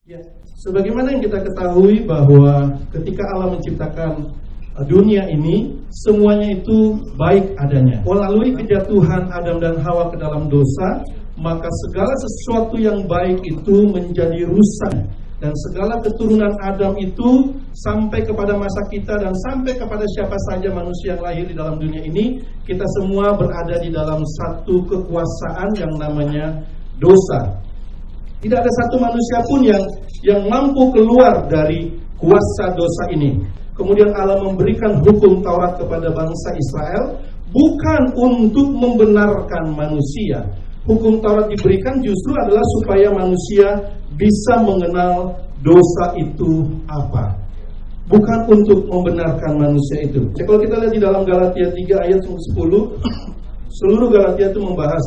Ya, sebagaimana yang kita ketahui bahwa ketika Allah menciptakan dunia ini, semuanya itu baik adanya. Melalui kejatuhan Adam dan Hawa ke dalam dosa, maka segala sesuatu yang baik itu menjadi rusak. Dan segala keturunan Adam itu sampai kepada masa kita dan sampai kepada siapa saja manusia yang lahir di dalam dunia ini, kita semua berada di dalam satu kekuasaan yang namanya dosa. Tidak ada satu manusia pun yang mampu keluar dari kuasa dosa ini. Kemudian Allah memberikan hukum Taurat kepada bangsa Israel bukan untuk membenarkan manusia. Hukum Taurat diberikan justru adalah supaya manusia bisa mengenal dosa itu apa. Bukan untuk membenarkan manusia itu. Kalau kita lihat di dalam Galatia 3 ayat 10, seluruh Galatia itu membahas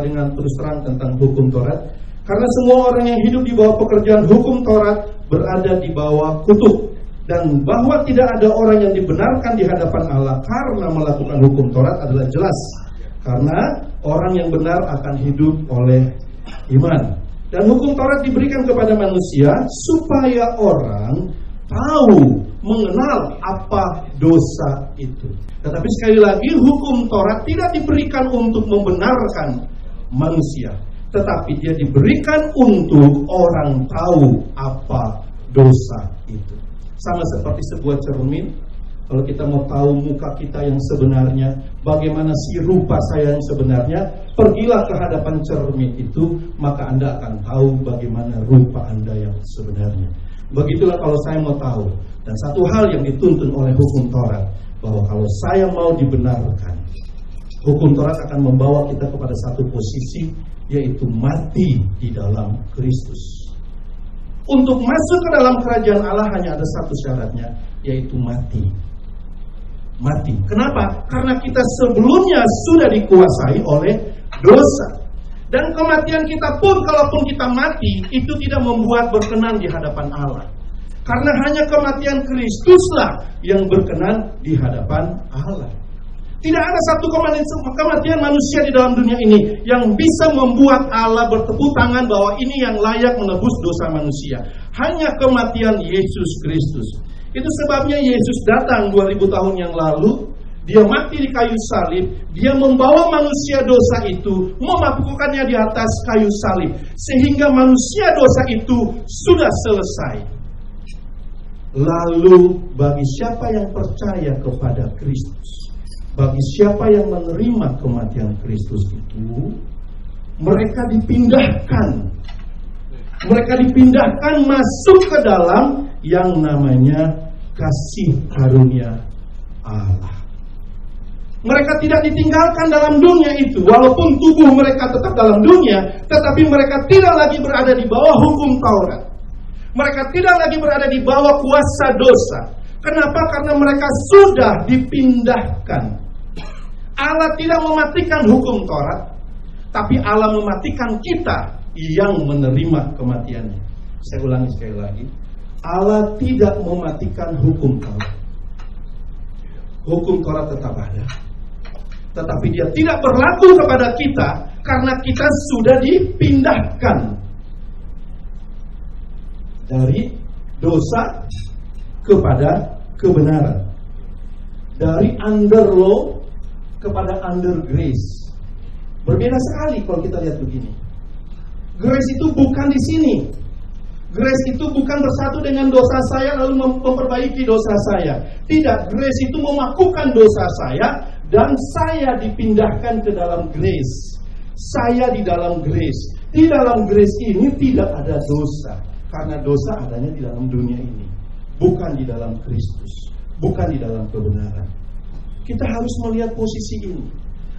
dengan terus terang tentang hukum Taurat. Karena semua orang yang hidup di bawah pekerjaan hukum Taurat berada di bawah kutuk. Dan bahwa tidak ada orang yang dibenarkan di hadapan Allah karena melakukan hukum Taurat adalah jelas. Karena orang yang benar akan hidup oleh iman. Dan hukum Taurat diberikan kepada manusia supaya orang tahu, mengenal apa dosa itu. Tetapi sekali lagi, hukum Taurat tidak diberikan untuk membenarkan manusia, tetapi dia diberikan untuk orang tahu apa dosa itu. Sama seperti sebuah cermin. Kalau kita mau tahu muka kita yang sebenarnya, bagaimana si rupa saya yang sebenarnya, pergilah ke hadapan cermin itu, maka Anda akan tahu bagaimana rupa Anda yang sebenarnya. Begitulah kalau saya mau tahu. Dan satu hal yang dituntun oleh hukum Taurat, bahwa kalau saya mau dibenarkan, hukum Taurat akan membawa kita kepada satu posisi, yaitu mati di dalam Kristus. Untuk masuk ke dalam kerajaan Allah hanya ada satu syaratnya, yaitu mati. Mati. Kenapa? Karena kita sebelumnya sudah dikuasai oleh dosa. Dan kematian kita pun, kalaupun kita mati, itu tidak membuat berkenan di hadapan Allah. Karena hanya kematian Kristuslah yang berkenan di hadapan Allah. Tidak ada satu kematian manusia di dalam dunia ini yang bisa membuat Allah bertepuk tangan bahwa ini yang layak menebus dosa manusia. Hanya kematian Yesus Kristus. Itu sebabnya Yesus datang 2000 tahun yang lalu. Dia mati di kayu salib. Dia membawa manusia dosa itu, memakukannya di atas kayu salib, sehingga manusia dosa itu sudah selesai. Lalu bagi siapa yang percaya kepada Kristus, bagi siapa yang menerima kematian Kristus itu, mereka dipindahkan. Mereka dipindahkan masuk ke dalam yang namanya kasih karunia Allah. Mereka tidak ditinggalkan dalam dunia itu. Walaupun tubuh mereka tetap dalam dunia, tetapi mereka tidak lagi berada di bawah hukum Taurat. Mereka tidak lagi berada di bawah kuasa dosa. Kenapa? Karena mereka sudah dipindahkan. Allah tidak mematikan hukum Taurat, tapi Allah mematikan kita yang menerima kematiannya. Saya ulangi sekali lagi. Allah tidak mematikan hukum Taurat. Hukum Taurat tetap ada, tetapi dia tidak berlaku kepada kita karena kita sudah dipindahkan dari dosa kepada kebenaran, dari under law kepada under grace. Berbeda sekali kalau kita lihat begini. Grace itu bukan di sini. Grace itu bukan bersatu dengan dosa saya lalu memperbaiki dosa saya. Tidak, grace itu memakukan dosa saya dan saya dipindahkan ke dalam grace. Saya di dalam grace. Di dalam grace ini tidak ada dosa, karena dosa adanya di dalam dunia ini, bukan di dalam Kristus, bukan di dalam kebenaran. Kita harus melihat posisi ini.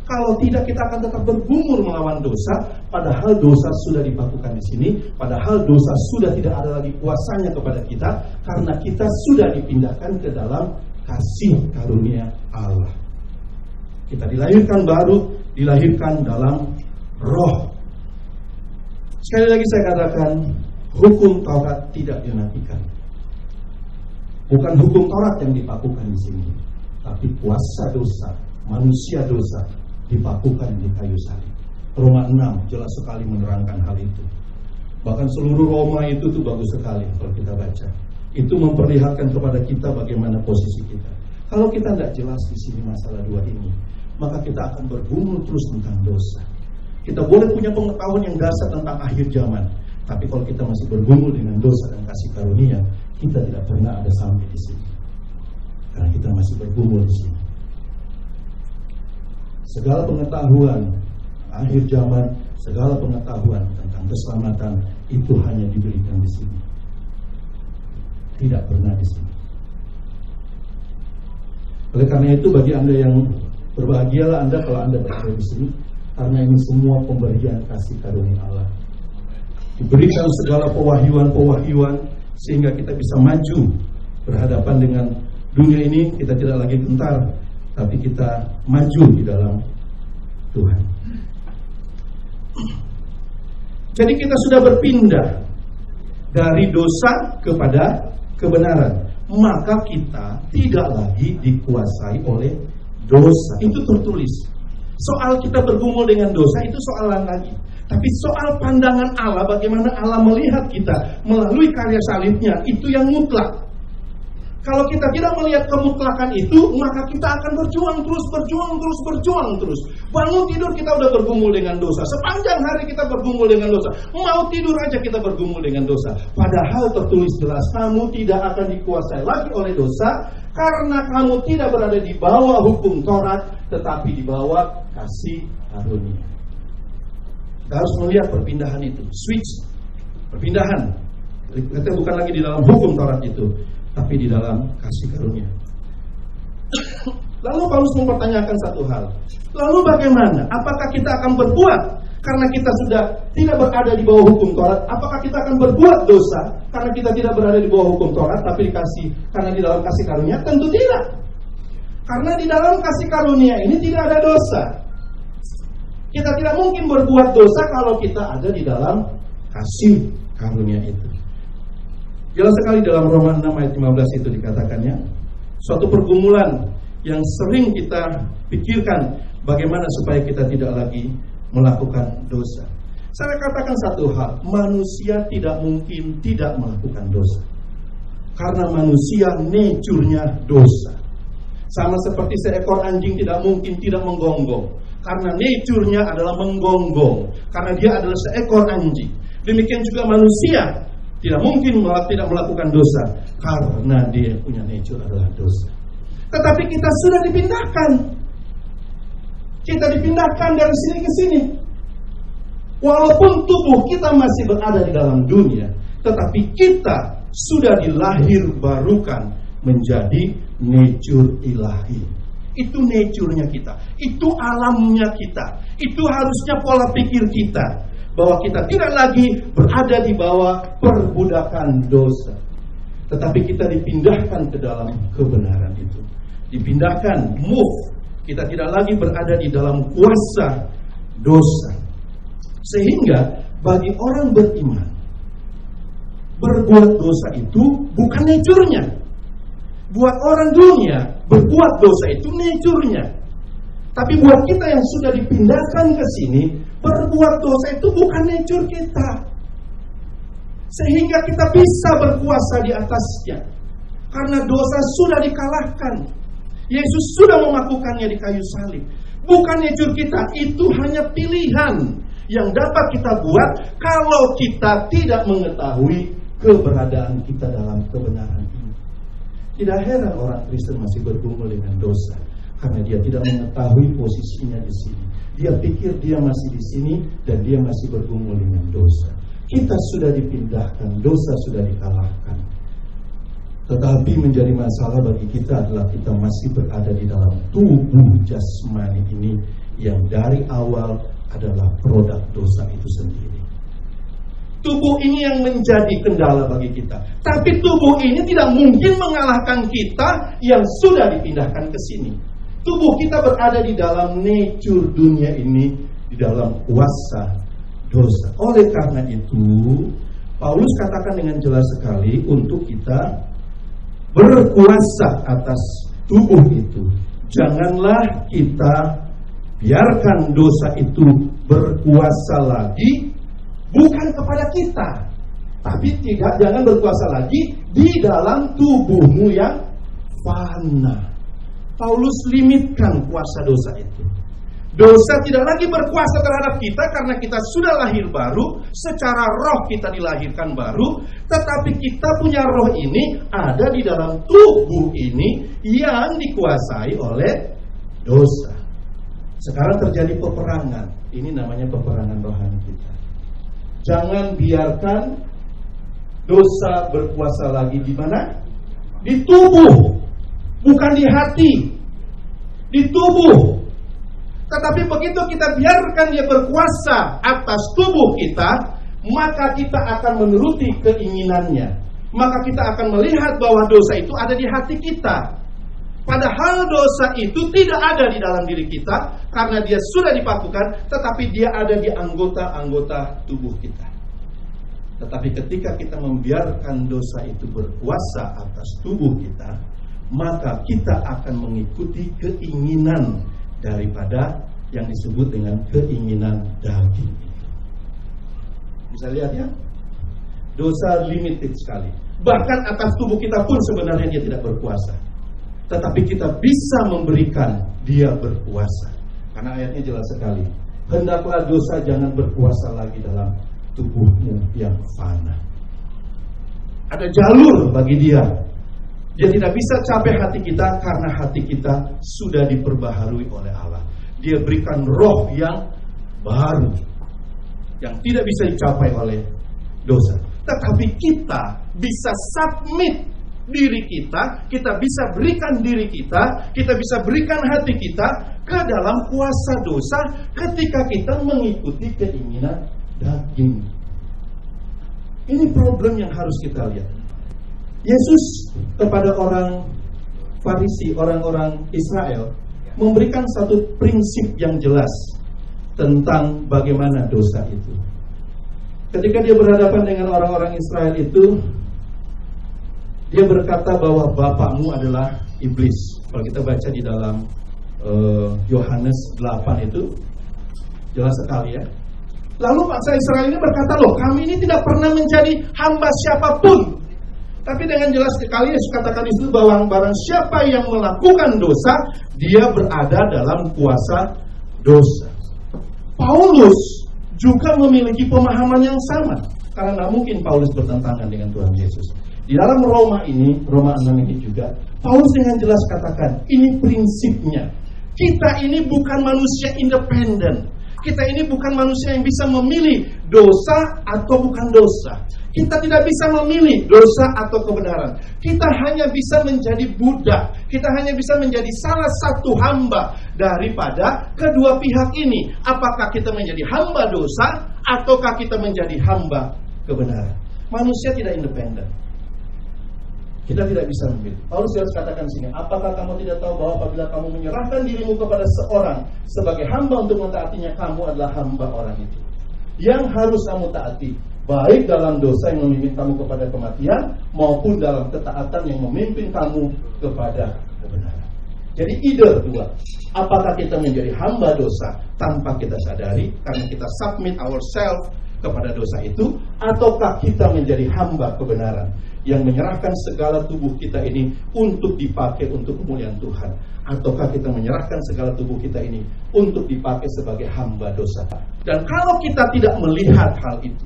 Kalau tidak, kita akan tetap bergumul melawan dosa, padahal dosa sudah dipakukan di sini, padahal dosa sudah tidak ada lagi kuasanya kepada kita, karena kita sudah dipindahkan ke dalam kasih karunia Allah. Kita dilahirkan baru, dilahirkan dalam roh. Sekali lagi saya katakan, hukum Taurat tidak dimatikan. Bukan hukum Taurat yang dipakukan di sini, tapi kuasa dosa, manusia dosa dipakukan di kayu salib. Roma 6 jelas sekali menerangkan hal itu. Bahkan seluruh Roma itu tuh bagus sekali kalau kita baca. Itu memperlihatkan kepada kita bagaimana posisi kita. Kalau kita tidak jelas di sini masalah dua ini, maka kita akan bergumul terus tentang dosa. Kita boleh punya pengetahuan yang dasar tentang akhir zaman, tapi kalau kita masih bergumul dengan dosa dan kasih karunia, kita tidak pernah ada sampai di sini. Karena kita masih bergumul di sini. Segala pengetahuan akhir zaman, segala pengetahuan tentang keselamatan itu hanya diberikan di sini. Tidak pernah di sini. Oleh karena itu bagi Anda yang berbahagialah Anda kalau Anda berada di sini, karena ini semua pemberian kasih karunia Allah. Diberikan segala pewahyuan-pewahyuan sehingga kita bisa maju berhadapan dengan dunia ini. Kita tidak lagi gentar, tapi kita maju di dalam Tuhan. Jadi kita sudah berpindah dari dosa kepada kebenaran, maka kita tidak lagi dikuasai oleh dosa. Itu tertulis. Soal kita bergumul dengan dosa itu soalan lagi. Tapi soal pandangan Allah, bagaimana Allah melihat kita melalui karya salibnya, itu yang mutlak. Kalau kita tidak melihat kemutlakan itu, maka kita akan berjuang terus. Bangun tidur kita udah bergumul dengan dosa. Sepanjang hari kita bergumul dengan dosa. Mau tidur aja kita bergumul dengan dosa. Padahal tertulis jelas, kamu tidak akan dikuasai lagi oleh dosa, karena kamu tidak berada di bawah hukum Taurat, tetapi di bawah kasih karunia. Kita harus melihat perpindahan itu. Switch, perpindahan. Kita bukan lagi di dalam hukum Taurat itu, tapi di dalam kasih karunia. Lalu Paulus mempertanyakan satu hal. Lalu bagaimana? Apakah kita akan berbuat karena kita sudah tidak berada di bawah hukum Taurat? Apakah kita akan berbuat dosa karena kita tidak berada di bawah hukum Taurat, tapi karena di dalam kasih karunia? Tentu tidak. Karena di dalam kasih karunia ini tidak ada dosa. Kita tidak mungkin berbuat dosa kalau kita ada di dalam kasih karunia itu. Jelas sekali dalam Roma 6 ayat 15 itu dikatakannya, suatu pergumulan yang sering kita pikirkan bagaimana supaya kita tidak lagi melakukan dosa. Saya katakan satu hal, manusia tidak mungkin tidak melakukan dosa. Karena manusia nature-nya dosa. Sama seperti seekor anjing tidak mungkin tidak menggonggong. Karena nature-nya adalah menggonggong. Karena dia adalah seekor anjing. Demikian juga manusia tidak mungkin tidak melakukan dosa karena dia punya nature adalah dosa. Tetapi kita sudah dipindahkan. Kita dipindahkan dari sini ke sini. Walaupun tubuh kita masih berada di dalam dunia, tetapi kita sudah dilahirbarukan menjadi nature ilahi. Itu nature-nya kita. Itu alamnya kita. Itu harusnya pola pikir kita. Bahwa kita tidak lagi berada di bawah perbudakan dosa, tetapi kita dipindahkan ke dalam kebenaran itu. Dipindahkan, move. Kita tidak lagi berada di dalam kuasa dosa. Sehingga bagi orang beriman, berbuat dosa itu bukan nature-nya. Buat orang dunia, berbuat dosa itu nature-nya. Tapi buat kita yang sudah dipindahkan ke sini, berbuat dosa itu bukan nature kita. Sehingga kita bisa berkuasa di atasnya. Karena dosa sudah dikalahkan. Yesus sudah melakukannya di kayu salib. Bukan nature kita, itu hanya pilihan yang dapat kita buat kalau kita tidak mengetahui keberadaan kita dalam kebenaran ini. Tidak heran orang Kristen masih bergumul dengan dosa, karena dia tidak mengetahui posisinya di sini. Dia pikir dia masih di sini dan dia masih bergumul dengan dosa. Kita sudah dipindahkan, dosa sudah dikalahkan. Tetapi menjadi masalah bagi kita adalah kita masih berada di dalam tubuh jasmani ini yang dari awal adalah produk dosa itu sendiri. Tubuh ini yang menjadi kendala bagi kita. Tapi tubuh ini tidak mungkin mengalahkan kita yang sudah dipindahkan ke sini. Tubuh kita berada di dalam nature dunia ini, di dalam kuasa dosa. Oleh karena itu, Paulus katakan dengan jelas sekali untuk kita berkuasa atas tubuh itu. Janganlah kita biarkan dosa itu berkuasa lagi bukan kepada kita. Tapi jangan berkuasa lagi di dalam tubuhmu yang fana. Paulus limitkan kuasa dosa itu. Dosa tidak lagi berkuasa terhadap kita karena kita sudah lahir baru, secara roh kita dilahirkan baru, tetapi kita punya roh ini ada di dalam tubuh ini yang dikuasai oleh dosa. Sekarang terjadi peperangan. Ini namanya peperangan rohani kita. Jangan biarkan dosa berkuasa lagi di mana? Di tubuh, bukan di hati. Di tubuh. Tetapi begitu kita biarkan dia berkuasa atas tubuh kita, maka kita akan menuruti keinginannya. Maka kita akan melihat bahwa dosa itu ada di hati kita. Padahal dosa itu tidak ada di dalam diri kita karena dia sudah dipakukan, tetapi dia ada di anggota-anggota tubuh kita. Tetapi ketika kita membiarkan dosa itu berkuasa atas tubuh kita, maka kita akan mengikuti keinginan daripada yang disebut dengan keinginan daging itu. Bisa lihat ya, dosa limited sekali. Bahkan atas tubuh kita pun sebenarnya dia tidak berkuasa, tetapi kita bisa memberikan dia berkuasa. Karena ayatnya jelas sekali, hendaklah dosa jangan berkuasa lagi dalam tubuhmu yang fana. Ada jalur bagi dia. Dia tidak bisa capai hati kita karena hati kita sudah diperbaharui oleh Allah. Dia berikan roh yang baru, yang tidak bisa dicapai oleh dosa. Tetapi kita bisa submit diri kita bisa berikan diri kita bisa berikan hati kita ke dalam kuasa dosa ketika kita mengikuti keinginan daging. Ini problem yang harus kita lihat. Yesus kepada orang Farisi, orang-orang Israel, memberikan satu prinsip yang jelas tentang bagaimana dosa itu. Ketika dia berhadapan dengan orang-orang Israel itu, dia berkata bahwa bapakmu adalah iblis. Kalau kita baca di dalam Yohanes 8 itu jelas sekali ya. Lalu bangsa Israel ini berkata, loh kami ini tidak pernah menjadi hamba siapapun. Tapi dengan jelas sekali Yesus katakan itu bahwa barang siapa yang melakukan dosa, dia berada dalam kuasa dosa. Paulus juga memiliki pemahaman yang sama, karena tidak mungkin Paulus bertentangan dengan Tuhan Yesus. Di dalam Roma 6 ini juga, Paulus dengan jelas katakan, ini prinsipnya. Kita ini bukan manusia independen. Kita ini bukan manusia yang bisa memilih dosa atau bukan dosa. Kita tidak bisa memilih dosa atau kebenaran. Kita hanya bisa menjadi budak. Kita hanya bisa menjadi salah satu hamba daripada kedua pihak ini. Apakah kita menjadi hamba dosa ataukah kita menjadi hamba kebenaran? Manusia tidak independen. Kita tidak bisa memilih. Paulus harus katakan sini, apakah kamu tidak tahu bahwa apabila kamu menyerahkan dirimu kepada seorang sebagai hamba untuk mentaatinya, kamu adalah hamba orang itu. Yang harus kamu taati, baik dalam dosa yang memimpin kamu kepada kematian, maupun dalam ketaatan yang memimpin kamu kepada kebenaran. Jadi either dua, apakah kita menjadi hamba dosa tanpa kita sadari, karena kita submit ourselves kepada dosa itu, ataukah kita menjadi hamba kebenaran yang menyerahkan segala tubuh kita ini untuk dipakai untuk kemuliaan Tuhan, ataukah kita menyerahkan segala tubuh kita ini untuk dipakai sebagai hamba dosa. Dan kalau kita tidak melihat hal itu,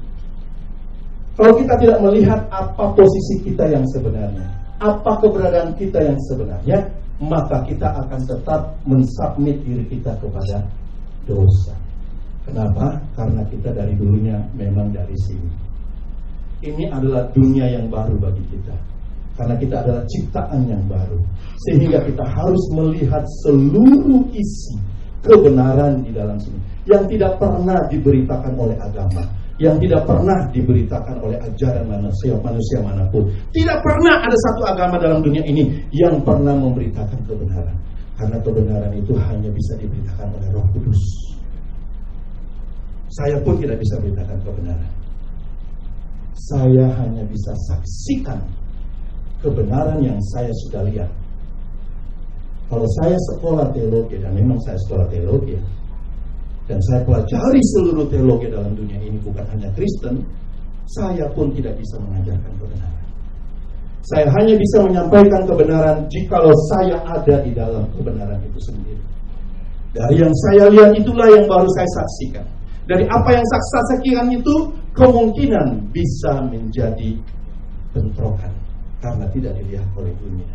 kalau kita tidak melihat apa posisi kita yang sebenarnya, apa keberadaan kita yang sebenarnya, maka kita akan tetap mensubmit diri kita kepada dosa. Kenapa? Karena kita dari dulunya memang dari sini. Ini adalah dunia yang baru bagi kita, karena kita adalah ciptaan yang baru, sehingga kita harus melihat seluruh isi kebenaran di dalam sini yang tidak pernah diberitakan oleh agama, yang tidak pernah diberitakan oleh ajaran manusia manapun. Tidak pernah ada satu agama dalam dunia ini yang pernah memberitakan kebenaran, karena kebenaran itu hanya bisa diberitakan oleh Roh Kudus. Saya pun tidak bisa beritakan kebenaran. Saya hanya bisa saksikan kebenaran yang saya sudah lihat. Kalau saya sekolah teologi, dan memang saya sekolah teologi, dan saya pelajari seluruh teologi dalam dunia ini, bukan hanya Kristen, saya pun tidak bisa mengajarkan kebenaran. Saya hanya bisa menyampaikan kebenaran jikalau saya ada di dalam kebenaran itu sendiri. Dari yang saya lihat itulah yang baru saya saksikan. Dari apa yang saya saksikan itu kemungkinan bisa menjadi bentrokan karena tidak dilihat oleh dunia.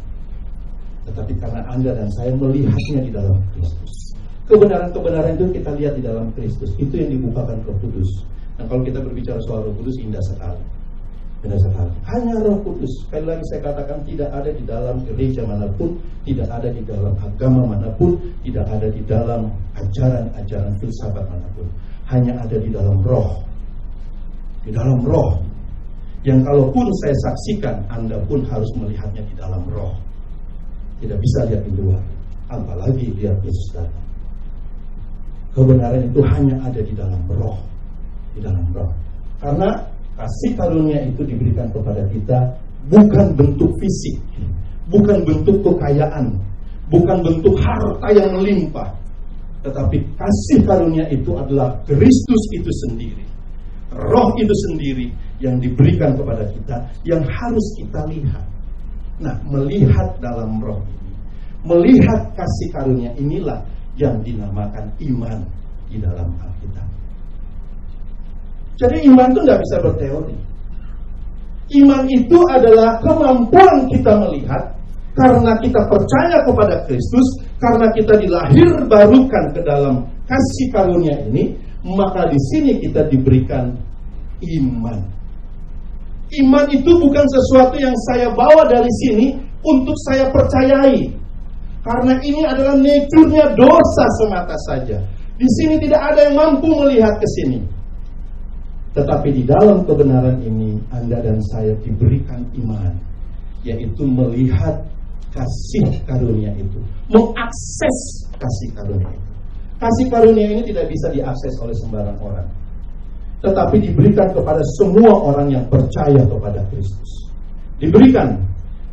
Tetapi karena Anda dan saya melihatnya di dalam Kristus. Kebenaran-kebenaran itu kita lihat di dalam Kristus. Itu yang dibukakan Roh Kudus. Nah, kalau kita berbicara soal Roh Kudus, indah sekali. Indah sekali. Hanya Roh Kudus. Sekali lagi saya katakan, tidak ada di dalam gereja manapun, tidak ada di dalam agama manapun, tidak ada di dalam ajaran-ajaran filsafat manapun. Hanya ada di dalam Roh. Di dalam Roh. Yang kalaupun saya saksikan, Anda pun harus melihatnya di dalam Roh. Tidak bisa lihat di luar, apalagi lihat Yesus datang. Kebenaran itu hanya ada di dalam Roh, di dalam Roh. Karena kasih karunia itu diberikan kepada kita bukan bentuk fisik, bukan bentuk kekayaan, bukan bentuk harta yang melimpah, tetapi kasih karunia itu adalah Kristus itu sendiri, Roh itu sendiri yang diberikan kepada kita, yang harus kita lihat. Nah, melihat dalam Roh ini, melihat kasih karunia inilah yang dinamakan iman di dalam Alkitab. Jadi iman itu tidak bisa berteori. Iman itu adalah kemampuan kita melihat karena kita percaya kepada Kristus, karena kita dilahir barukan ke dalam kasih karunia ini, maka di sini kita diberikan iman. Iman itu bukan sesuatu yang saya bawa dari sini untuk saya percayai. Karena ini adalah nature-nya dosa semata saja. Di sini tidak ada yang mampu melihat ke sini. Tetapi di dalam kebenaran ini, Anda dan saya diberikan iman, yaitu melihat kasih karunia itu, mengakses kasih karunia itu. Kasih karunia ini tidak bisa diakses oleh sembarang orang, tetapi diberikan kepada semua orang yang percaya kepada Kristus. Diberikan,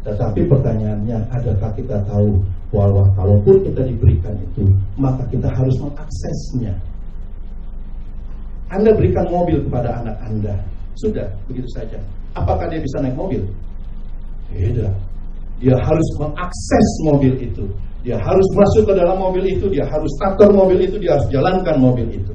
tetapi pertanyaannya, adakah kita tahu bahwa kalaupun kita diberikan itu, maka kita harus mengaksesnya. Anda berikan mobil kepada anak Anda, sudah, begitu saja. Apakah dia bisa naik mobil? Tidak. Dia harus mengakses mobil itu. Dia harus masuk ke dalam mobil itu, dia harus starter mobil itu, dia harus jalankan mobil itu.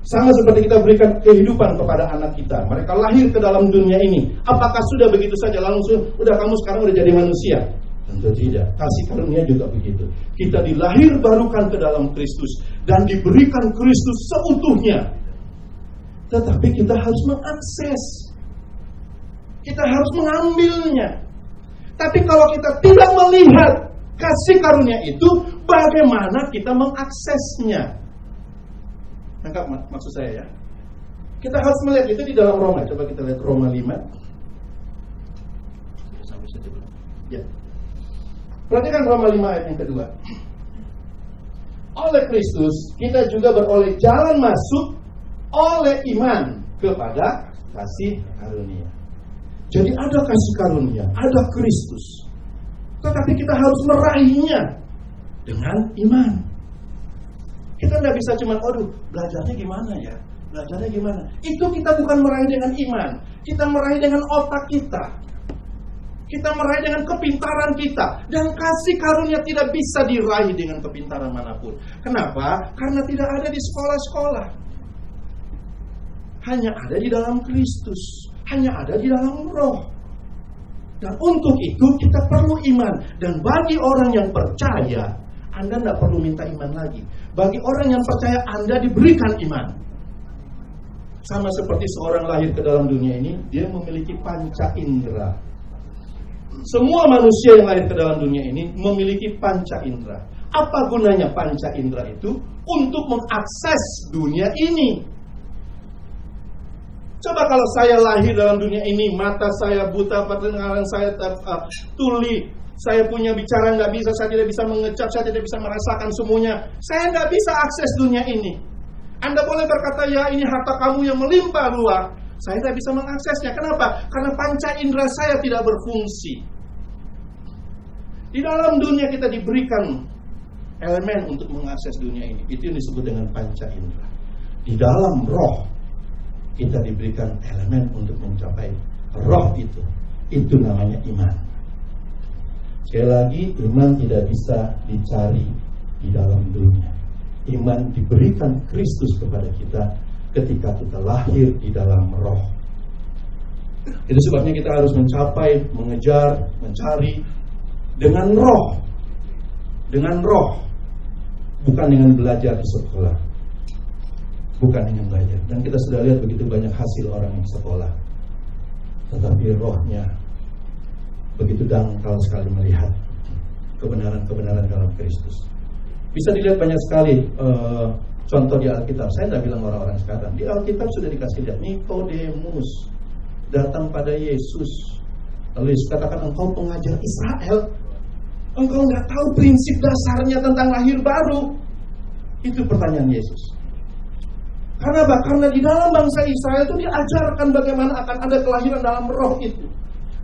Sama seperti kita berikan kehidupan kepada anak kita. Mereka lahir ke dalam dunia ini. Apakah sudah begitu saja langsung, udah kamu sekarang udah jadi manusia? Tentu tidak. Kasih karunia juga begitu. Kita dilahir barukan ke dalam Kristus dan diberikan Kristus seutuhnya. Tetapi kita harus mengakses. Kita harus mengambilnya. Tapi kalau kita tidak melihat kasih karunia itu, bagaimana kita mengaksesnya? Tangkap maksud saya ya. Kita harus melihat itu di dalam Roma. Coba kita lihat Roma 5. Sampai saja dulu. Ya. Perhatikan Roma 5 ayat yang kedua. Oleh Kristus kita juga beroleh jalan masuk oleh iman kepada kasih karunia. Jadi ada kasih karunia, ada Kristus. Tetapi kita harus meraihnya dengan iman. Kita tidak bisa cuma, belajarnya gimana ya? Belajarnya gimana? Itu kita bukan meraih dengan iman. Kita meraih dengan otak kita. Kita meraih dengan kepintaran kita. Dan kasih karunia tidak bisa diraih dengan kepintaran manapun. Kenapa? Karena tidak ada di sekolah-sekolah. Hanya ada di dalam Kristus. Hanya ada di dalam Roh. Dan untuk itu kita perlu iman. Dan bagi orang yang percaya, Anda tidak perlu minta iman lagi. Bagi orang yang percaya, Anda diberikan iman. Sama seperti seorang lahir ke dalam dunia ini, dia memiliki panca indera. Semua manusia yang lahir ke dalam dunia ini memiliki panca indera. Apa gunanya panca indera itu? Untuk mengakses dunia ini. Coba kalau saya lahir dalam dunia ini, mata saya buta, pendengaran saya tuli, saya punya bicara nggak bisa, saya tidak bisa mengecap, saya tidak bisa merasakan semuanya. Saya nggak bisa akses dunia ini. Anda boleh berkata, ya ini harta kamu yang melimpah ruah. Saya tidak bisa mengaksesnya. Kenapa? Karena panca indera saya tidak berfungsi. Di dalam dunia kita diberikan elemen untuk mengakses dunia ini. Itu yang disebut dengan panca indera. Di dalam roh kita diberikan elemen untuk mencapai roh itu. Itu namanya iman. Sekali lagi, iman tidak bisa dicari di dalam dunia. Iman diberikan Kristus kepada kita ketika kita lahir di dalam roh. Itu sebabnya kita harus mencapai, mengejar, mencari dengan roh. Dengan roh. Bukan dengan belajar di sekolah. Bukan dengan belajar. Dan kita sudah lihat begitu banyak hasil orang yang sekolah, tetapi rohnya begitu dangkal sekali melihat kebenaran-kebenaran dalam Kristus. Bisa dilihat banyak sekali contoh di Alkitab. Saya tidak bilang orang-orang sekarang. Di Alkitab sudah dikasih lihat. Nikodemus datang pada Yesus. Lalu Yesus katakan, engkau pengajar Israel, engkau nggak tahu prinsip dasarnya tentang lahir baru. Itu pertanyaan Yesus. Karena apa? Karena di dalam bangsa Israel itu diajarkan bagaimana akan ada kelahiran dalam roh itu.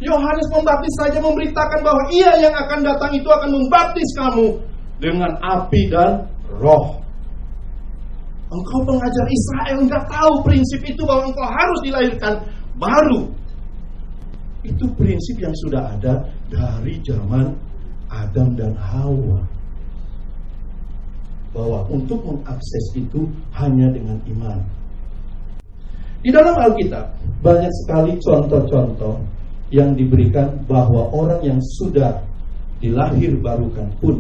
Yohanes Pembaptis saja memberitakan bahwa ia yang akan datang itu akan membaptis kamu dengan api dan roh. Engkau pengajar Israel nggak tahu prinsip itu, bahwa engkau harus dilahirkan baru. Itu prinsip yang sudah ada dari zaman Adam dan Hawa, bahwa untuk mengakses itu hanya dengan iman. Di dalam Alkitab banyak sekali contoh-contoh yang diberikan bahwa orang yang sudah dilahir barukan pun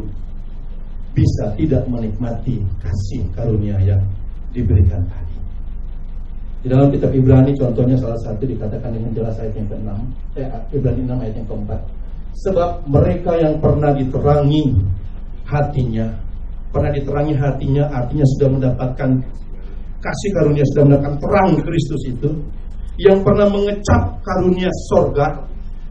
bisa tidak menikmati kasih karunia yang diberikan tadi. Di dalam kitab Ibrani contohnya salah satu dikatakan dengan jelas ayat yang ke-6, Ibrani 6 ayat yang ke-4. Sebab mereka yang pernah diterangi hatinya artinya sudah mendapatkan kasih karunia, sudah mendapatkan terang Kristus itu, yang pernah mengecap karunia sorga,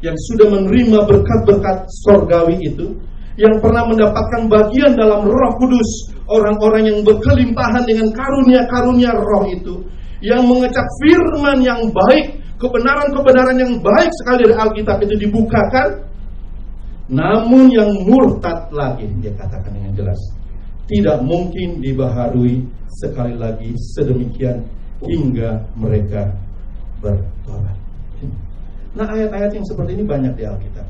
yang sudah menerima berkat-berkat sorgawi itu, yang pernah mendapatkan bagian dalam Roh Kudus, orang-orang yang berkelimpahan dengan karunia-karunia roh itu, yang mengecap firman yang baik, kebenaran-kebenaran yang baik sekali dari Alkitab itu dibukakan. Namun yang murtad lagi, dia katakan dengan jelas, tidak mungkin dibaharui sekali lagi sedemikian hingga mereka bertobat. Nah, ayat-ayat yang seperti ini banyak di Alkitab,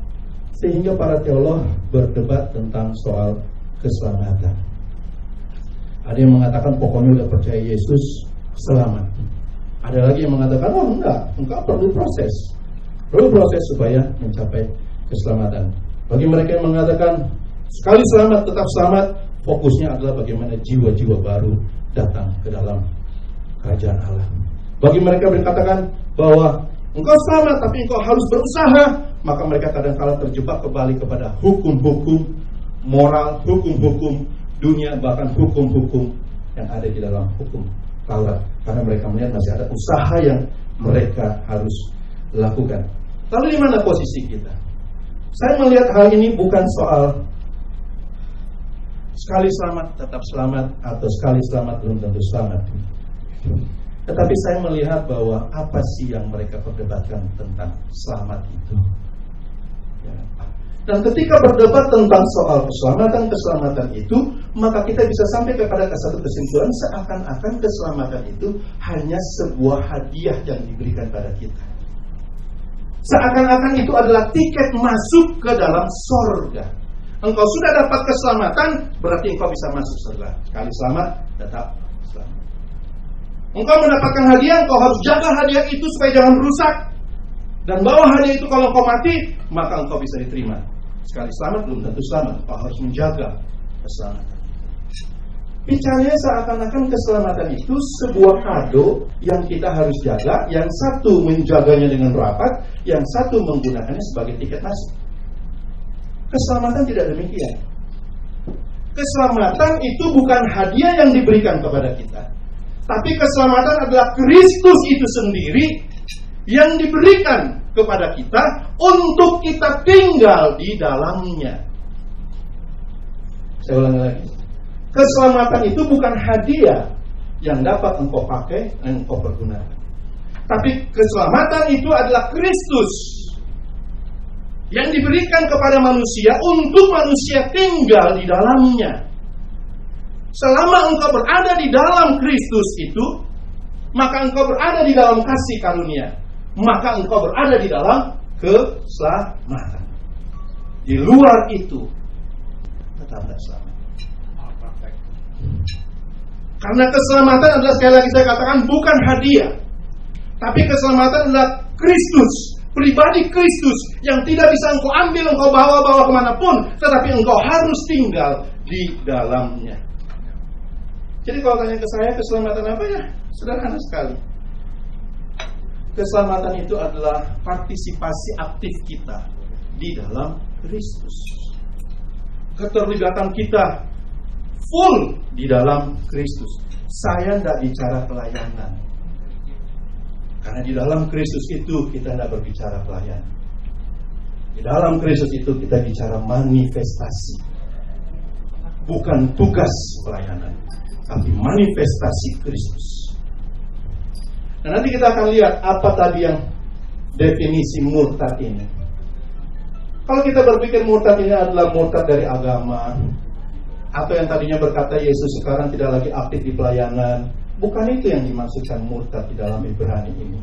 sehingga para teolog berdebat tentang soal keselamatan. Ada yang mengatakan pokoknya udah percaya Yesus selamat. Ada lagi yang mengatakan, oh enggak perlu proses supaya mencapai keselamatan. Bagi mereka yang mengatakan sekali selamat tetap selamat, fokusnya adalah bagaimana jiwa-jiwa baru datang ke dalam kerajaan Allah. Bagi mereka yang mengatakan bahwa engkau selamat tapi engkau harus berusaha, maka mereka kadang-kala terjebak kembali kepada hukum-hukum moral, hukum-hukum dunia, bahkan hukum-hukum yang ada di dalam hukum Taurat, karena mereka melihat masih ada usaha yang mereka harus lakukan. Lalu di mana posisi kita? Saya melihat hal ini bukan soal sekali selamat tetap selamat atau sekali selamat belum tentu selamat. Tetapi saya melihat bahwa apa sih yang mereka perdebatkan tentang selamat itu. Ya. Dan ketika berdebat tentang soal keselamatan itu, maka kita bisa sampai kepada satu kesimpulan seakan-akan keselamatan itu hanya sebuah hadiah yang diberikan pada kita. Seakan-akan itu adalah tiket masuk ke dalam sorga. Engkau sudah dapat keselamatan, berarti engkau bisa masuk surga. Sekali selamat, tetap selamat. Engkau mendapatkan hadiah, engkau harus jaga hadiah itu supaya jangan rusak. Dan bawa hadiah itu kalau engkau mati, maka engkau bisa diterima. Sekali selamat belum tentu selamat, engkau harus menjaga keselamatan. Bicaranya seakan-akan keselamatan itu sebuah kado yang kita harus jaga. Yang satu menjaganya dengan rapat, yang satu menggunakannya sebagai tiket masuk. Keselamatan tidak demikian. Keselamatan itu bukan hadiah yang diberikan kepada kita, tapi keselamatan adalah Kristus itu sendiri yang diberikan kepada kita untuk kita tinggal di dalamnya. Saya ulangi lagi. Keselamatan itu bukan hadiah yang dapat engkau pakai dan engkau pergunakan, tapi keselamatan itu adalah Kristus yang diberikan kepada manusia untuk manusia tinggal di dalamnya. Selama engkau berada di dalam Kristus itu, maka engkau berada di dalam kasih karunia. Maka engkau berada di dalam keselamatan. Di luar itu tetap tidak selamat. Karena keselamatan adalah, sekali lagi saya katakan, bukan hadiah. Tapi keselamatan adalah Kristus, pribadi Kristus yang tidak bisa engkau ambil, engkau bawa kemanapun, tetapi engkau harus tinggal di dalamnya. Jadi kalau tanya ke saya, keselamatan apa ya? Sederhana sekali. Keselamatan itu adalah partisipasi aktif kita di dalam Kristus. Keterlibatan kita full di dalam Kristus. Saya tidak bicara pelayanan, karena di dalam Kristus itu kita tidak berbicara pelayanan. Di dalam Kristus itu kita bicara manifestasi. Bukan tugas pelayanan, tapi manifestasi Kristus. Nah, nanti kita akan lihat apa tadi yang definisi murtad ini. Kalau kita berpikir murtad ini adalah murtad dari agama, atau yang tadinya berkata Yesus sekarang tidak lagi aktif di pelayanan, bukan itu yang dimaksudkan murtad di dalam Ibrani ini.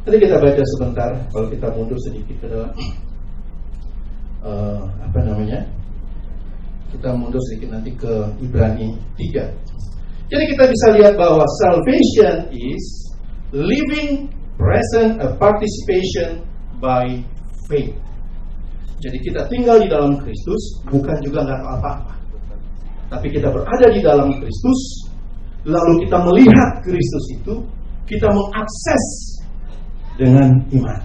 Tadi kita baca sebentar, kalau kita mundur sedikit ke dalam kita mundur sedikit nanti ke Ibrani 3. Jadi kita bisa lihat bahwa salvation is living present a participation by faith. Jadi kita tinggal di dalam Kristus, bukan juga nggak tahu apa-apa, tapi kita berada di dalam Kristus, lalu kita melihat Kristus itu, kita mengakses dengan iman.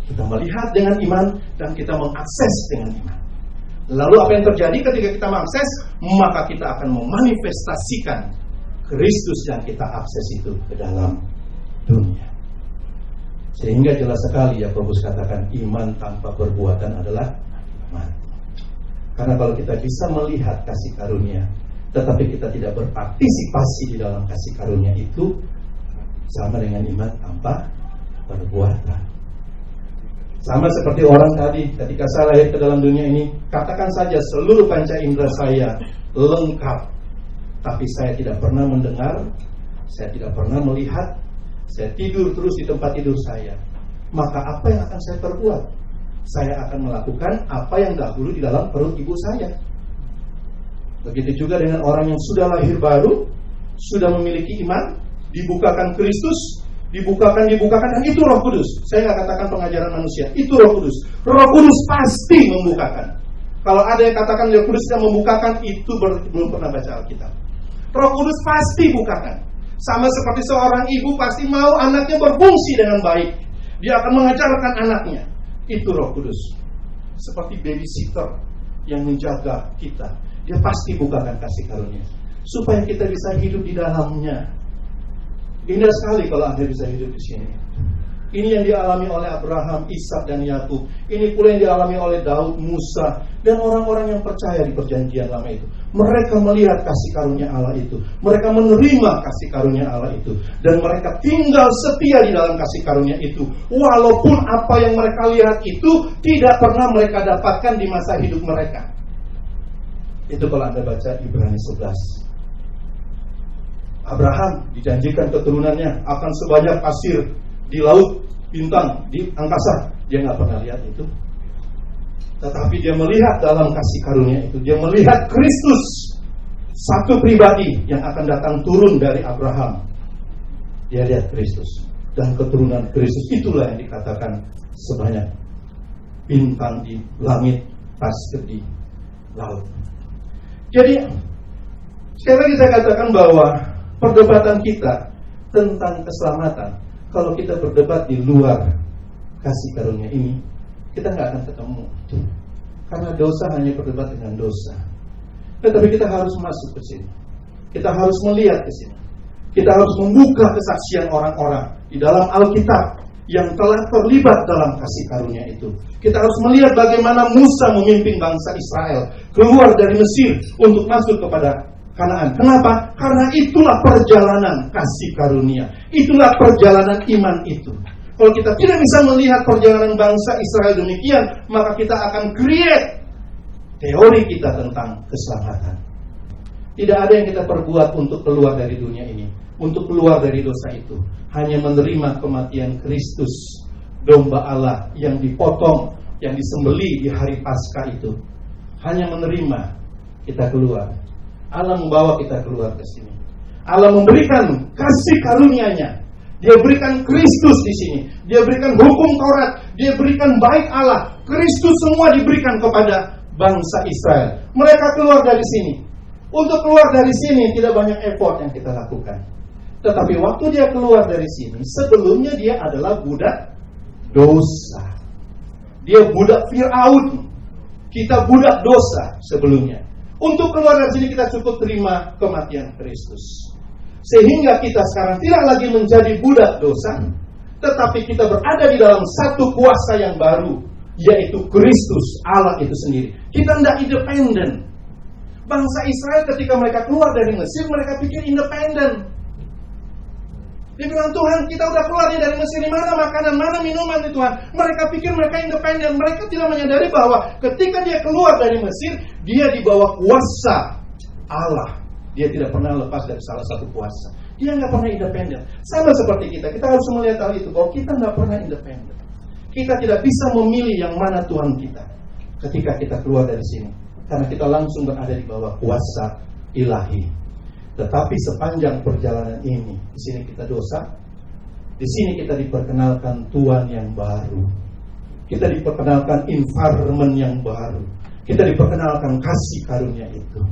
Kita melihat dengan iman dan kita mengakses dengan iman. Lalu apa yang terjadi ketika kita mengakses? Maka kita akan memanifestasikan Kristus yang kita akses itu ke dalam dunia. Sehingga jelas sekali Yakobus katakan iman tanpa perbuatan adalah mati. Karena kalau kita bisa melihat kasih karunia, tetapi kita tidak berpartisipasi di dalam kasih karunia itu, sama dengan iman tanpa perbuatan. Sama seperti orang tadi, ketika saya lahir ke dalam dunia ini, katakan saja seluruh panca indera saya lengkap, tapi saya tidak pernah mendengar, saya tidak pernah melihat, saya tidur terus di tempat tidur saya. Maka apa yang akan saya perbuat? Saya akan melakukan apa yang dahulu di dalam perut ibu saya. Begitu juga dengan orang yang sudah lahir baru, sudah memiliki iman, dibukakan Kristus, dibukakan, dan itu Roh Kudus. Saya nggak katakan pengajaran manusia, itu Roh Kudus. Roh Kudus pasti membukakan. Kalau ada yang katakan Roh Kudus yang membukakan, itu belum pernah baca Alkitab. Roh Kudus pasti bukakan. Sama seperti seorang ibu pasti mau anaknya berfungsi dengan baik, dia akan mengajarkan anaknya. Itu Roh Kudus. Seperti babysitter yang menjaga kita, dia pasti bukakan kasih karunia supaya kita bisa hidup di dalamnya. Indah sekali kalau Anda bisa hidup di sini. Ini yang dialami oleh Abraham, Ishak dan Yakub. Ini pula yang dialami oleh Daud, Musa, dan orang-orang yang percaya di perjanjian lama itu. Mereka melihat kasih karunia Allah itu. Mereka menerima kasih karunia Allah itu. Dan mereka tinggal setia di dalam kasih karunia itu. Walaupun apa yang mereka lihat itu tidak pernah mereka dapatkan di masa hidup mereka. Itu kalau Anda baca Ibrani 11. Abraham dijanjikan keturunannya akan sebanyak pasir di laut, bintang di angkasa. Dia nggak pernah lihat itu, tetapi dia melihat dalam kasih karunia itu. Dia melihat Kristus, satu pribadi yang akan datang turun dari Abraham. Dia lihat Kristus dan keturunan Kristus. Itulah yang dikatakan sebanyak bintang di langit, pasir di laut. Jadi sekali lagi saya katakan bahwa perdebatan kita tentang keselamatan, kalau kita berdebat di luar kasih karunia ini, kita nggak akan ketemu. Karena dosa hanya berdebat dengan dosa. Tetapi kita harus masuk ke sini. Kita harus melihat ke sini. Kita harus membuka kesaksian orang-orang di dalam Alkitab yang telah terlibat dalam kasih karunia itu. Kita harus melihat bagaimana Musa memimpin bangsa Israel keluar dari Mesir untuk masuk kepada Kanaan. Kenapa? Karena itulah perjalanan kasih karunia. Itulah perjalanan iman itu. Kalau kita tidak bisa melihat perjalanan bangsa Israel demikian, maka kita akan create teori kita tentang keselamatan. Tidak ada yang kita perbuat untuk keluar dari dunia ini, untuk keluar dari dosa itu. Hanya menerima kematian Kristus, domba Allah yang dipotong, yang disembelih di hari Paskah itu. Hanya menerima, kita keluar. Allah membawa kita keluar ke sini. Allah memberikan kasih karunia-Nya. Dia berikan Kristus di sini. Dia berikan hukum Taurat. Dia berikan bait Allah. Kristus semua diberikan kepada bangsa Israel. Mereka keluar dari sini. Untuk keluar dari sini tidak banyak effort yang kita lakukan. Tetapi waktu dia keluar dari sini, sebelumnya dia adalah budak dosa. Dia budak Firaun. Kita budak dosa sebelumnya. Untuk keluar dari sini kita cukup terima kematian Kristus. Sehingga kita sekarang tidak lagi menjadi budak dosa, tetapi kita berada di dalam satu kuasa yang baru, yaitu Kristus, Allah itu sendiri. Kita tidak independen. Bangsa Israel ketika mereka keluar dari Mesir, mereka pikir independen. Dia bilang, Tuhan, kita udah keluar dari Mesir, mana makanan, mana minuman nih Tuhan. Mereka pikir mereka independen. Mereka tidak menyadari bahwa ketika dia keluar dari Mesir, dia di bawah kuasa Allah. Dia tidak pernah lepas dari salah satu kuasa. Dia nggak pernah independen. Sama seperti kita harus melihat hal itu, bahwa kita nggak pernah independen. Kita tidak bisa memilih yang mana Tuhan kita ketika kita keluar dari sini. Karena kita langsung berada di bawah kuasa ilahi. Tetapi sepanjang perjalanan ini, di sini kita dosa, di sini kita diperkenalkan Tuhan yang baru. Kita diperkenalkan environment yang baru. Kita diperkenalkan kasih karunia itu.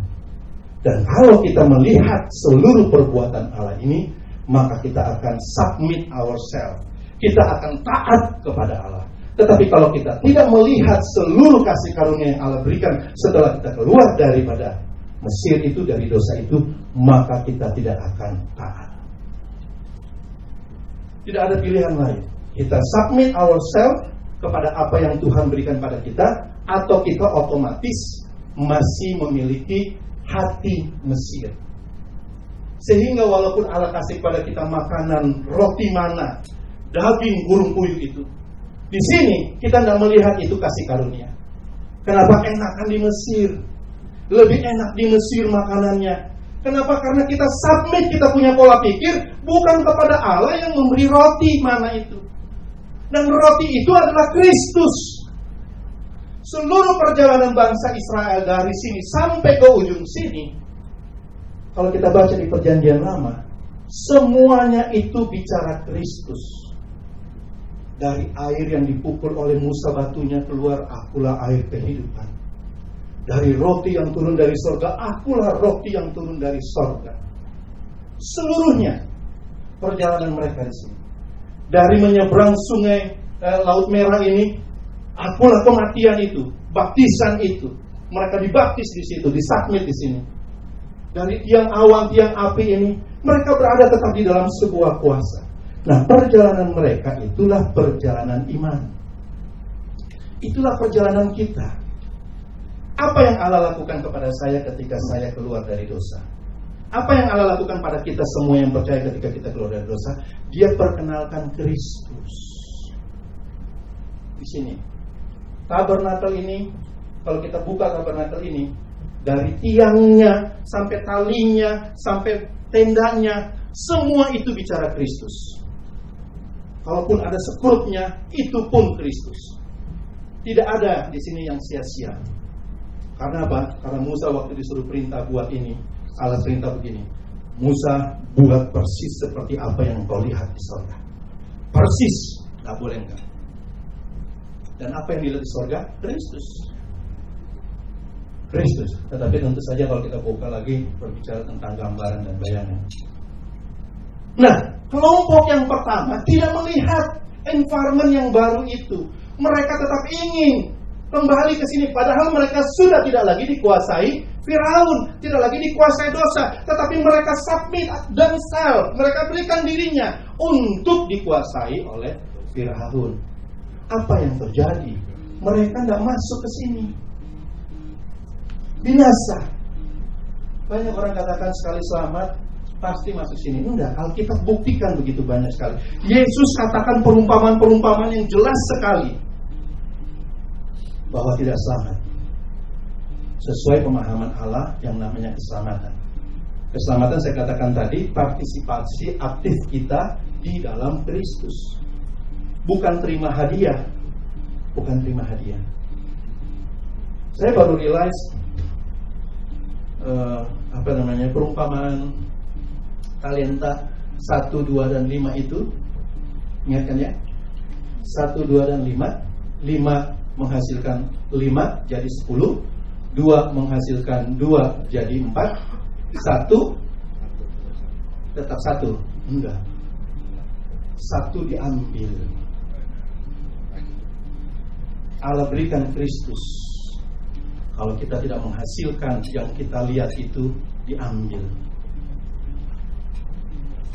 Dan kalau kita melihat seluruh perbuatan Allah ini, maka kita akan submit ourselves. Kita akan taat kepada Allah. Tetapi kalau kita tidak melihat seluruh kasih karunia yang Allah berikan setelah kita keluar daripada Mesir itu, dari dosa itu, maka kita tidak akan taat. Tidak ada pilihan lain. Kita submit ourselves kepada apa yang Tuhan berikan pada kita, atau kita otomatis masih memiliki hati Mesir. Sehingga walaupun Allah kasih pada kita makanan roti mana, daging burung puyuh itu, di sini kita tidak melihat itu kasih karunia. Kenapa enakan di Mesir? Lebih enak di Mesir makanannya. Kenapa? Karena kita submit, kita punya pola pikir bukan kepada Allah yang memberi roti mana itu. Dan roti itu adalah Kristus. Seluruh perjalanan bangsa Israel dari sini sampai ke ujung sini, kalau kita baca di Perjanjian Lama, semuanya itu bicara Kristus. Dari air yang dipukul oleh Musa batunya keluar, akulah air kehidupan. Dari roti yang turun dari sorga, akulah roti yang turun dari sorga. Seluruhnya perjalanan mereka di sini. Dari menyeberang sungai Laut Merah ini, akulah kematian itu, baptisan itu. Mereka dibaptis di situ, disubmit di sini. Dari tiang awan, tiang api ini, mereka berada tetap di dalam sebuah kuasa. Nah, perjalanan mereka itulah perjalanan iman. Itulah perjalanan kita. Apa yang Allah lakukan kepada saya ketika saya keluar dari dosa? Apa yang Allah lakukan pada kita semua yang percaya ketika kita keluar dari dosa? Dia perkenalkan Kristus. Di sini. Tabernakel ini, kalau kita buka tabernakel ini, dari tiangnya, sampai talinya, sampai tendanya, semua itu bicara Kristus. Kalaupun ada sekrupnya, itu pun Kristus. Tidak ada di sini yang sia-sia. Karena apa? Karena Musa waktu disuruh perintah buat ini, Allah perintah begini, Musa buat persis seperti apa yang kau lihat di sorga. Persis, gak boleh enggak. Dan apa yang dilihat di sorga? Kristus. Kristus. Tetapi tentu saja kalau kita buka lagi, berbicara tentang gambaran dan bayangan. Nah, kelompok yang pertama tidak melihat environment yang baru itu. Mereka tetap ingin kembali ke sini, padahal mereka sudah tidak lagi dikuasai Firaun, tidak lagi dikuasai dosa, tetapi mereka submit themselves, mereka berikan dirinya untuk dikuasai oleh Firaun. Apa yang terjadi? Mereka tidak masuk ke sini. Binasa. Banyak orang katakan sekali selamat pasti masuk sini. Enggak, Alkitab buktikan begitu banyak sekali. Yesus katakan perumpamaan-perumpamaan yang jelas sekali bahwa tidak selamat sesuai pemahaman Allah yang namanya keselamatan. Keselamatan saya katakan tadi, partisipasi aktif kita di dalam Kristus. Bukan terima hadiah. Bukan terima hadiah. Saya baru realize perumpamaan talenta 1, 2, dan 5 itu. Ingat kan ya? 1, 2, dan 5. 5 menghasilkan 5 jadi 10. 2 menghasilkan 2 jadi 4. 1 tetap 1. Enggak. 1 diambil. Allah berikan Kristus. Kalau kita tidak menghasilkan yang kita lihat itu, diambil.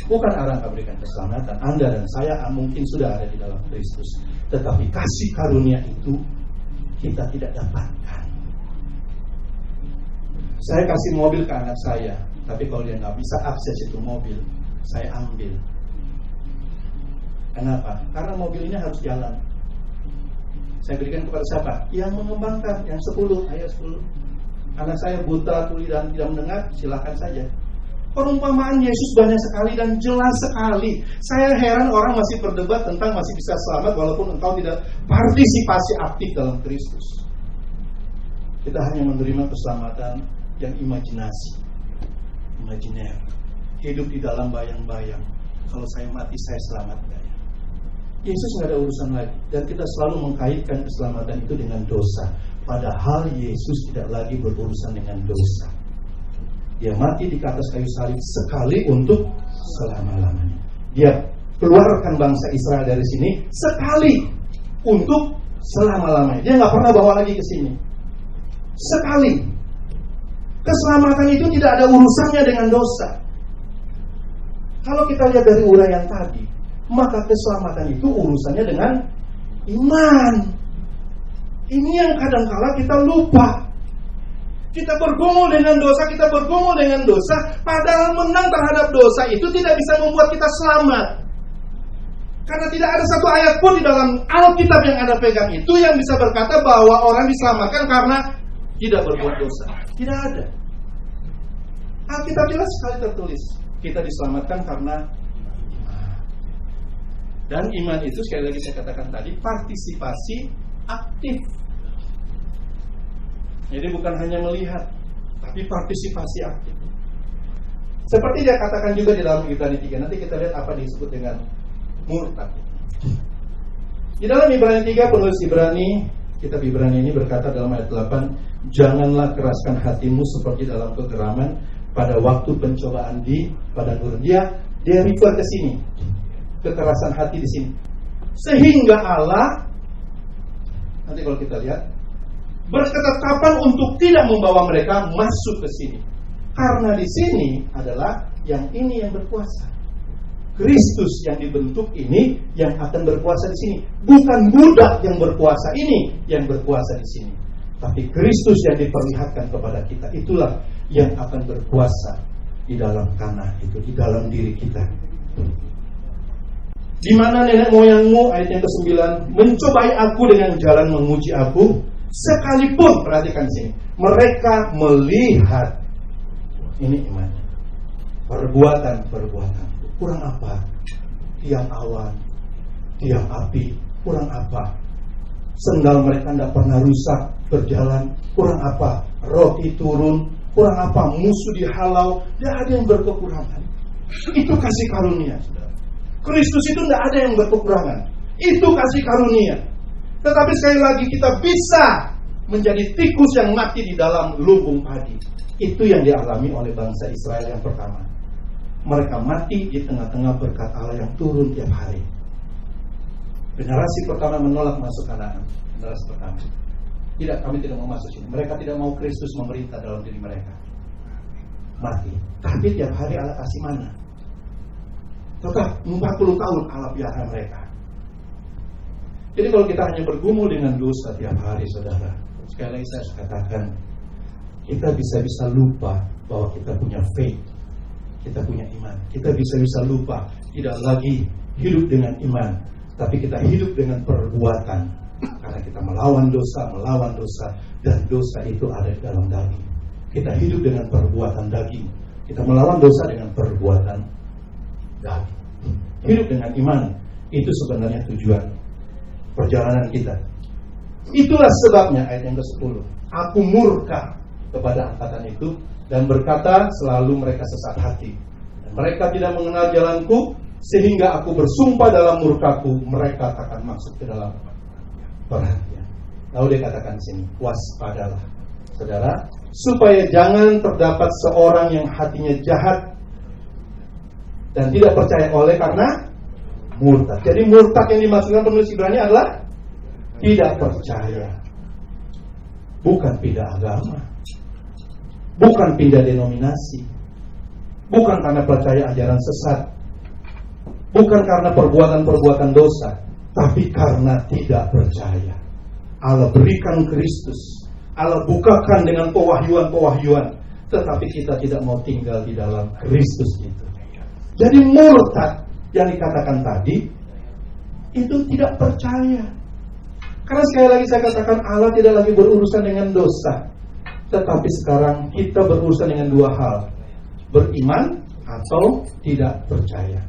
Bukan Allah yang berikan keselamatan. Anda dan saya mungkin sudah ada di dalam Kristus, tetapi kasih karunia itu kita tidak dapatkan. Saya kasih mobil ke anak saya, tapi kalau dia nggak bisa akses itu mobil, saya ambil. Kenapa? Karena mobil ini harus jalan. Saya berikan kepada siapa? Yang mengembangkan, yang 10, ayat 10. Anak saya buta, tuli, dan tidak mendengar, silakan saja. Perumpamaan Yesus banyak sekali dan jelas sekali. Saya heran orang masih berdebat tentang masih bisa selamat walaupun engkau tidak partisipasi aktif dalam Kristus. Kita hanya menerima keselamatan yang imajinasi, imajiner, hidup di dalam bayang-bayang. Kalau saya mati, saya selamat gak ya? Yesus nggak ada urusan lagi. Dan kita selalu mengkaitkan keselamatan itu dengan dosa. Padahal Yesus tidak lagi berurusan dengan dosa. Dia mati di atas kayu salib sekali untuk selama-lamanya. Dia keluarkan bangsa Israel dari sini sekali untuk selama-lamanya. Dia nggak pernah bawa lagi ke sini. Sekali. Keselamatan itu tidak ada urusannya dengan dosa. Kalau kita lihat dari uraian tadi, maka keselamatan itu urusannya dengan iman. Ini yang kadangkala kita lupa. Kita bergumul dengan dosa, padahal menang terhadap dosa itu tidak bisa membuat kita selamat. Karena tidak ada satu ayat pun di dalam Alkitab yang Anda pegang itu yang bisa berkata bahwa orang diselamatkan karena tidak berbuat dosa. Tidak ada. Alkitab jelas sekali tertulis, kita diselamatkan karena iman. Dan iman itu sekali lagi saya katakan tadi, partisipasi aktif. Jadi bukan hanya melihat, tapi partisipasi aktif. Seperti dia katakan juga di dalam Ibrani 3. Nanti kita lihat apa disebut dengan murtad. Di dalam Ibrani 3, penulis Ibrani, kitab Ibrani ini berkata dalam ayat 8, janganlah keraskan hatimu seperti dalam kegeraman pada waktu pencobaan di padang gurun. Dia refer ke sini, kekerasan hati di sini. Sehingga Allah, nanti kalau kita lihat, berketetapan untuk tidak membawa mereka masuk ke sini. Karena di sini adalah yang ini yang berkuasa. Kristus yang dibentuk ini yang akan berkuasa di sini. Bukan budak yang berkuasa ini yang berkuasa di sini. Tapi Kristus yang diperlihatkan kepada kita, itulah yang akan berkuasa di dalam tanah itu, di dalam diri kita. Di mana nenek moyangmu, ayat yang ke-9, mencobai aku dengan jalan menguji aku, sekalipun, perhatikan sini, mereka melihat, ini imannya, perbuatan, kurang apa? Tiang awan, tiang api, kurang apa? Sendal mereka tidak pernah rusak berjalan, kurang apa? Roti turun, kurang apa? Musuh dihalau, tidak ada yang berkekurangan. Itu kasih karunia, saudara. Kristus itu tidak ada yang berkekurangan. Itu kasih karunia. Tetapi sekali lagi kita bisa menjadi tikus yang mati di dalam lumbung padi. Itu yang dialami oleh bangsa Israel yang pertama. Mereka mati di tengah-tengah berkat Allah yang turun tiap hari. Generasi pertama menolak masuk Kanaan. Generasi pertama. Tidak, kami tidak mau masuk sini. Mereka tidak mau Kristus memerintah dalam diri mereka. Mati. Tapi tiap hari Allah kasih mana. Tetap 40 tahun Allah piara mereka. Jadi kalau kita hanya bergumul dengan dosa tiap hari, saudara, sekali lagi saya katakan, kita bisa lupa bahwa kita punya faith, kita punya iman. Kita bisa lupa tidak lagi hidup dengan iman, tapi kita hidup dengan perbuatan. Karena kita melawan dosa, dan dosa itu ada di dalam daging. Kita hidup dengan perbuatan daging, Kita melawan dosa dengan perbuatan daging. Hidup dengan iman, itu sebenarnya tujuan perjalanan kita. Itulah sebabnya ayat yang ke-10. Aku murka kepada angkatan itu dan berkata, selalu mereka sesat hati. Dan mereka tidak mengenal jalanku, sehingga aku bersumpah dalam murkaku, mereka akan masuk ke dalam perhatian. Lalu dia katakan di sini, waspadalah, saudara, supaya jangan terdapat seorang yang hatinya jahat dan tidak percaya oleh karena murtad. Jadi murtad yang dimaksudkan penulis Ibrani adalah tidak percaya. Bukan pindah agama, bukan pindah denominasi, bukan karena percaya ajaran sesat, bukan karena perbuatan-perbuatan dosa, tapi karena tidak percaya. Allah berikan Kristus, Allah bukakan dengan pewahyuan-pewahyuan, tetapi kita tidak mau tinggal di dalam Kristus itu. Jadi murtad yang dikatakan tadi itu tidak percaya. Karena sekali lagi saya katakan, Allah tidak lagi berurusan dengan dosa, tetapi sekarang kita berurusan dengan dua hal, beriman atau tidak percaya.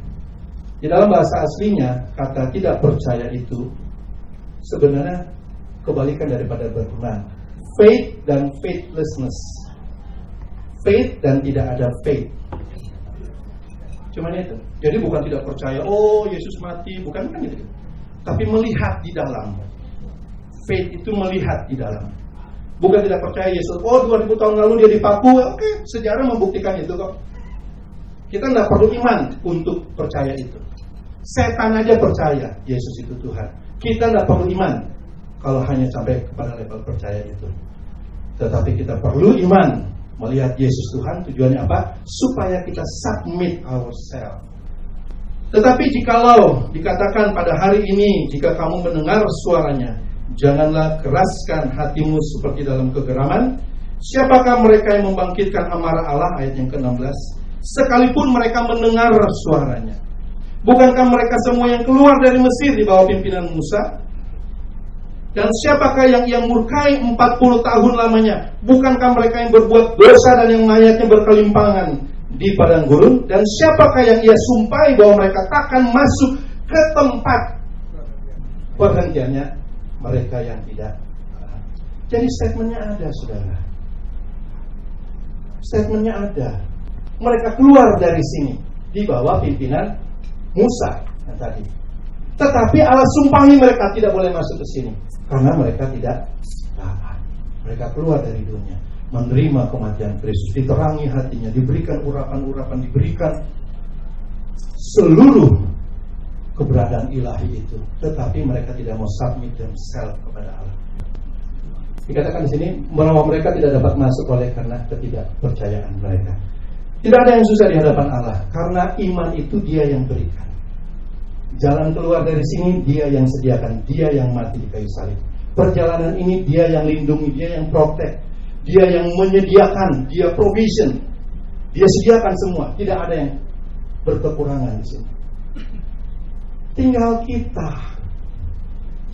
Di dalam bahasa aslinya, kata tidak percaya itu sebenarnya kebalikan daripada beriman. Faith dan faithlessness. Faith dan tidak ada faith. Cuman itu. Jadi bukan tidak percaya, oh Yesus mati, bukan gitu. Tapi melihat di dalam. Faith itu melihat di dalam. Bukan tidak percaya Yesus, oh 2000 tahun lalu dia dipaku, oke, sejarah membuktikan itu kok. Kita tidak perlu iman untuk percaya itu. Setan aja percaya Yesus itu Tuhan. Kita tidak perlu iman kalau hanya sampai kepada level percaya itu. Tetapi kita perlu iman melihat Yesus Tuhan. Tujuannya apa? Supaya kita submit ourselves. Tetapi jikalau dikatakan pada hari ini, jika kamu mendengar suaranya, janganlah keraskan hatimu seperti dalam kegeraman. Siapakah mereka yang membangkitkan amarah Allah? Ayat yang ke-16. Sekalipun mereka mendengar suaranya. Bukankah mereka semua yang keluar dari Mesir di bawah pimpinan Musa? Dan siapakah yang ia murkai 40 tahun lamanya? Bukankah mereka yang berbuat dosa dan yang mayatnya berkelimpangan di padang gurun? Dan siapakah yang ia sumpahi bahwa mereka takkan masuk ke tempat perhentiannya? Mereka yang tidak. Jadi statementnya ada, saudara. Statementnya ada. Mereka keluar dari sini di bawah pimpinan Musa yang tadi. Tetapi Allah sumpahi mereka tidak boleh masuk ke sini karena mereka tidak taat. Mereka keluar dari dunia, menerima kematian Kristus, diterangi hatinya, diberikan urapan-urapan, diberikan seluruh keberadaan ilahi itu, tetapi mereka tidak mau submit themselves kepada Allah. Dikatakan di sini bahwa mereka tidak dapat masuk oleh karena ketidakpercayaan mereka. Tidak ada yang susah di hadapan Allah, karena iman itu Dia yang berikan. Jalan keluar dari sini Dia yang sediakan, Dia yang mati di kayu salib. Perjalanan ini Dia yang lindungi, Dia yang protect, Dia yang menyediakan, Dia provision, Dia sediakan semua. Tidak ada yang berkekurangan di sini. Tinggal kita.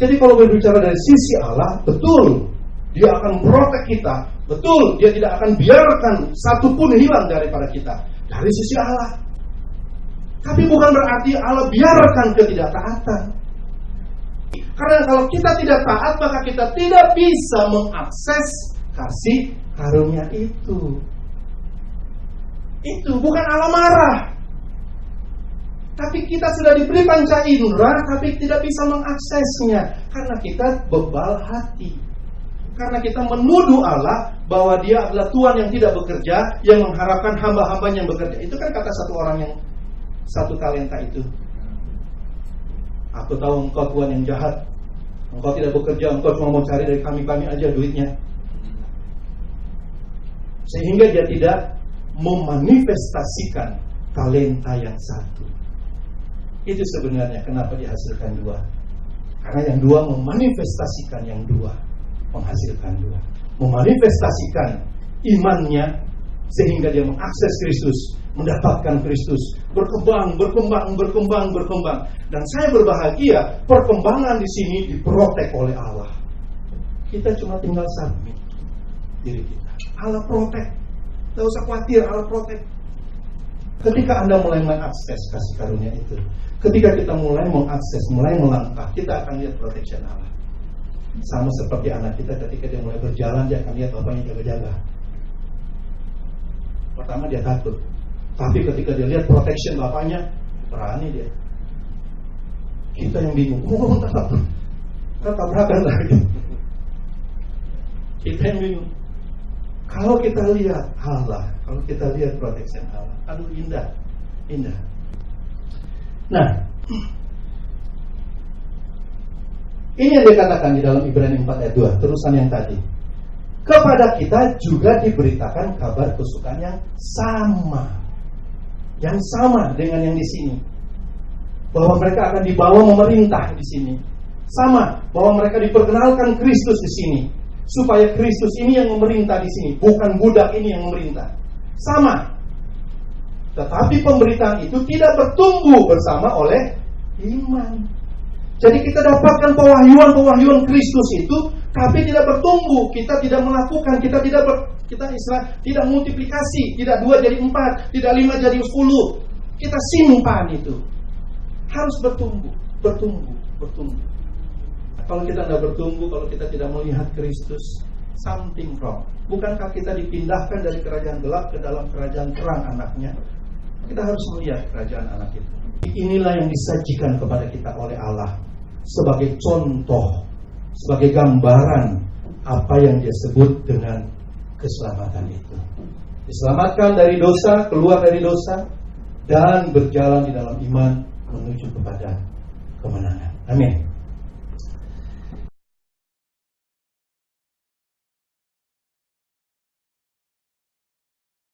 Jadi kalau berbicara dari sisi Allah, betul Dia akan protect kita, betul Dia tidak akan biarkan satu pun hilang daripada kita. Dari sisi Allah. Tapi bukan berarti Allah biarkan ketidaktaatan. Karena kalau kita tidak taat, maka kita tidak bisa mengakses kasih karunia itu. Itu bukan Allah marah, tapi kita sudah diberi panca indera, tapi tidak bisa mengaksesnya karena kita bebal hati. Karena kita menuduh Allah bahwa Dia adalah Tuhan yang tidak bekerja, yang mengharapkan hamba-hambanya yang bekerja. Itu kan kata satu orang yang satu talenta itu. Aku tahu engkau Tuhan yang jahat, engkau tidak bekerja, engkau cuma mau cari dari kami-kami aja duitnya. Sehingga dia tidak memanifestasikan talenta yang satu. Itu sebenarnya kenapa dihasilkan dua. Karena yang dua memanifestasikan yang dua, menghasilkan dua. Memanifestasikan imannya sehingga dia mengakses Kristus, mendapatkan Kristus, berkembang. Dan saya berbahagia, perkembangan di sini diprotek oleh Allah. Kita cuma tinggal submit diri kita. Allah protek. Tidak usah khawatir, Allah protek. Ketika Anda mulai mengakses kasih karunia itu, ketika kita mulai mengakses, mulai melangkah, kita akan lihat protection Allah. Sama seperti anak kita ketika dia mulai berjalan, dia akan lihat bapaknya jaga-jaga. Pertama dia takut, tapi ketika dia lihat protection bapaknya, berani dia. Kita yang bingung, tabrakan lagi. Kita yang bingung. Kalau kita lihat Allah, kalau kita lihat protection Allah, aduh indah. Nah, ini yang dikatakan di dalam Ibrani 4 ayat 2, terusan yang tadi. Kepada kita juga diberitakan kabar kesukaan yang sama dengan yang di sini. Bahwa mereka akan dibawa memerintah di sini. Sama, bahwa mereka diperkenalkan Kristus di sini. Supaya Kristus ini yang memerintah di sini, bukan budak ini yang memerintah. Sama. Tetapi pemberitaan itu tidak bertumbuh bersama oleh iman. Jadi kita dapatkan pewahyuan Kristus itu, tapi tidak bertumbuh. Kita tidak melakukan, kita tidak multiplikasi, tidak 2 jadi 4, tidak 5 jadi 10. Kita simpan itu. Harus bertumbuh. Kalau kita tidak bertumbuh, kalau kita tidak melihat Kristus, something wrong. Bukankah kita dipindahkan dari kerajaan gelap ke dalam kerajaan terang anaknya? Kita harus melihat kerajaan anak itu. Inilah yang disajikan kepada kita oleh Allah sebagai contoh, sebagai gambaran apa yang dia sebut dengan keselamatan itu. Diselamatkan dari dosa, keluar dari dosa, dan berjalan di dalam iman menuju kepada kemenangan. Amin.